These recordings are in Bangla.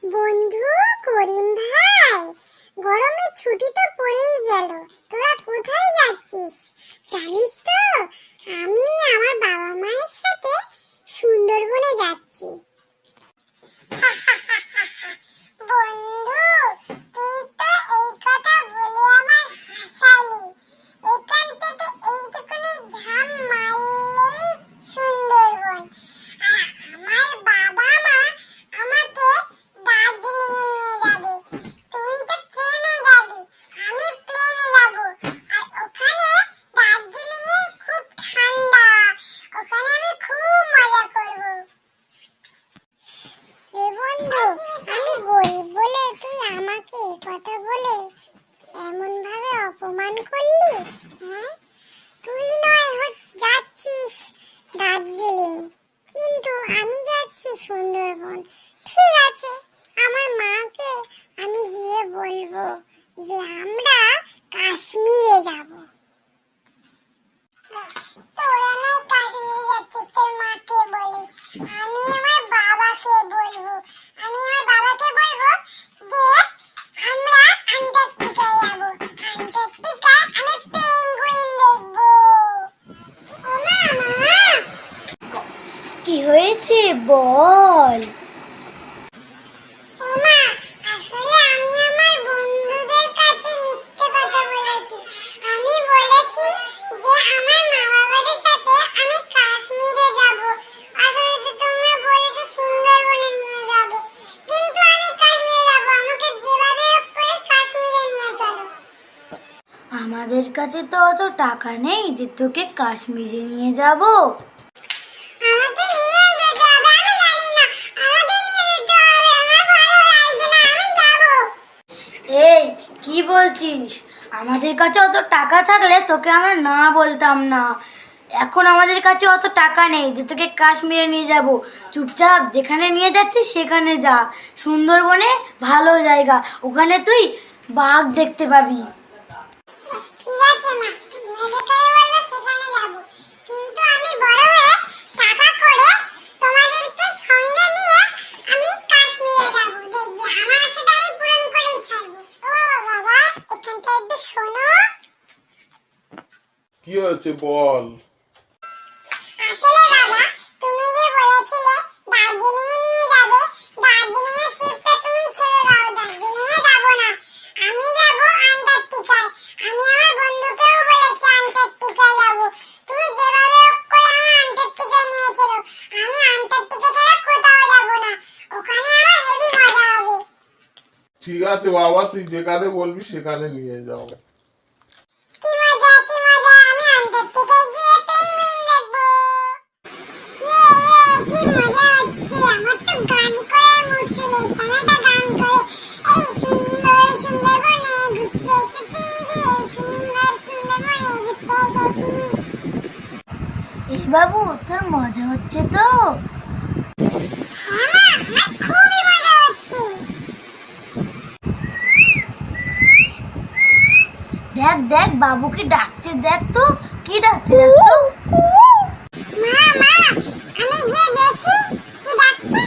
বন্ধু করিম ভাই, গরমের ছুটি তো পড়েই গেল। তোরা কোথায় যাচ্ছিস জানিস তো? আমি আমার বাবা মায়ের সাথে সুন্দরবনে যাচ্ছি। বন্ধু, তুই তো এই কথা বলে আমার হাসালি। এখান থেকে এইটুকুনি ঝাম মারলেই সুন্দরবন। আর আমার বাবা মা আমাকে দার্জিলিং এ নিয়ে যাবে। তুই তো ট্রেনে যাবি, আমি প্লেনে যাব। আর ওখানে দার্জিলিং এ খুব ঠান্ডা, ওখানে আমি খুব মজা করব। এ বন্ধু, আমি গরিব বলে তুই আমাকে কথা বলে এমন ভাবে অপমান করলি? হ্যাঁ, তুই নয় যাচ্ছিস দার্জিলিং, কিন্তু আমি যাচ্ছি সুন্দরবন। ঠিক আছে, আমার মাকে আমি গিয়ে বলবো যে আমরা কাশ্মীরে যাব। তোরা নয় কাশ্মীরে যাচ্ছিস, তোর মাকে বলি। আমি আমার বাবাকে বলবো, আমি আমার বাবাকে বলবো যে আমরা আন্টার্কটিকায় যাব। আন্টার্কটিকায় আমি পেঙ্গুইন দেখবো। ও মা, কি হয়েছে বল? ও মা, আসলে আমি আমার বন্ধুদের কাছে মিথ্যে কথা বলেছি। আমি বলেছি যে আমার মা বাবার সাথে আমি কাশ্মীরে যাব। আসলে তো তোমরা বলেছো সুন্দরবনে নিয়ে যাবে, কিন্তু আমি কাশ্মীরে যাব। আমাকে যেভাবে হোক করে কাশ্মীরে নিয়ে চলো। আমাদের কাছে তো অত টাকা নেই যে তোকে কাশ্মীরে নিয়ে যাব। আমাকে নিয়ে যেতে হবে, আমি জানি না। আমাকে নিয়ে যেতে হবে, আমার ভালো লাগছে না, আমি যাব। এই কি বলছিস? আমাদের কাছে অত টাকা থাকলে তোকে আমরা না বলতাম না। এখন আমাদের কাছে অত টাকা নেই যে তোকে কাশ্মীরে নিয়ে যাব। চুপচাপ যেখানে নিয়ে যাচ্ছিস সেখানে যা। সুন্দরবনে ভালো জায়গা, ওখানে তুই বাঘ দেখতে পাবি। ঠিক আছে মা, তোমরা যেখানে বলবে সেখানে যাব। কিন্তু আমি বড় হয়ে টাকা করে তোমাদেরকে সঙ্গে নিয়ে আমি কাশ্মীরে যাব। দেখবে আমার আশাটা আমি পূরণ করেই ছাড়বো। ও বাবা, এখানটা একটু শোনো। কি হয়েছে বল? আসলে বাবা, তুমি যে বলেছিলে দার্জিলিং এ নিয়ে যাবে, দার্জিলিং এর ট্রিপটা তুমি ছেড়ে দাও। দার্জিলিং এ যাব না, আমি যাব আন্টার্কটিকায়। আমি আমার বন্ধুকেও বলেছি আন্টার্কটিকায় যাব। তুমি যেভাবে হোক করে আমার আন্টার্কটিকায় নিয়ে চলো। আমি আন্টার্কটিকা ছাড়া কোথাও যাব না, ওখানে আমার হেভি মজা হবে। ঠিক আছে বাবা, তুই যেখানে বলবি সেখানে নিয়ে যাও। কি মজা, কি মজা, আমি আন্টার্কটিকায় গিয়ে পেঙ্গুইন দেখবো। কি মজা হচ্ছে, আমার তো গান করার মুড চলে এসেছে। আমি একটা গান করে এই সুন্দর সুন্দরবনে ঘুরতে এসেছি, এই সুন্দর সুন্দরবনে ঘুরতে এসেছি। এই বাবু, তোর মজা হচ্ছে তো? হ্যাঁ মা, আমার খুবই মজা হচ্ছে। দেখ দেখ, বাবুকে ডাকছে, দেখ তো কি ডাকছে, দেখ তো। মা, আমি গিয়ে দেখি কি ডাকছে।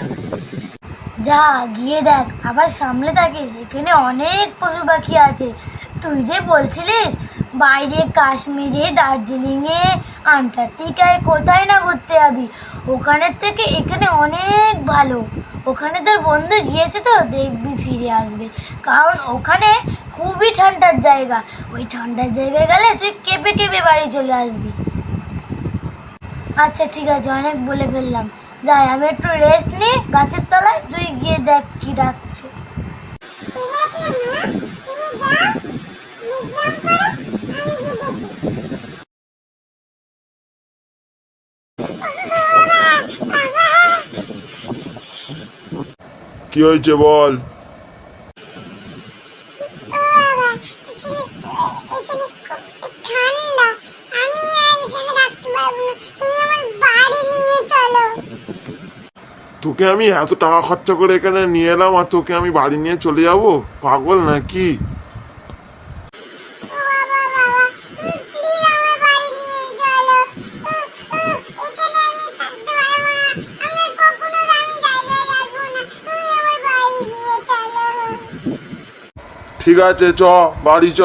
যা গিয়ে দেখ, আবার সামলে থাকিস, এখানে অনেক পশু পাখি আছে। তুই যে বলছিলিস বাইরে কাশ্মীরে, দার্জিলিংয়ে, আন্টার্কটিকায় কোথায় না ঘুরতে যাবি, ওখানের থেকে এখানে অনেক ভালো। ওখানে তোর বন্ধু গিয়েছে তো, দেখবি ফিরে আসবে। কারণ ওখানে খুবই ঠান্ডার জায়গা। ওই ঠান্ডার জায়গায় গেলে তুই কেঁপে কেঁপে বাড়ি চলে আসবি। আচ্ছা ঠিক আছে, অনেক বলে ফেললাম। যাই, আমি একটু রেস্ট নিই গাছের তলায়, তুই গিয়ে দেখ কি ডাকছে। ঠিক আছে মা, তুমি যাও, বিশ্রাম করো, আমি গিয়ে দেখি। কি হয়েছে বল? ও বাবা, আসলে এখানে খুব ঠান্ডা, আমি আর এখানে থাকতে পারবো না। তুমি আমার বাড়ি নিয়ে চলো। তোকে আমি এত টাকা খরচা করে এখানে নিয়ে এলাম আর তোকে আমি বাড়ি নিয়ে চলে যাব? পাগল নাকি? ও বাবা, তুমি প্লিজ আমার বাড়ি নিয়ে চলো। এখানে আমি থাকতে পারবো না, আমি কখনো জায়গায় আসবো না। তুমি আমার বাড়ি নিয়ে ঠিক আছে চ, বাড়ি চ।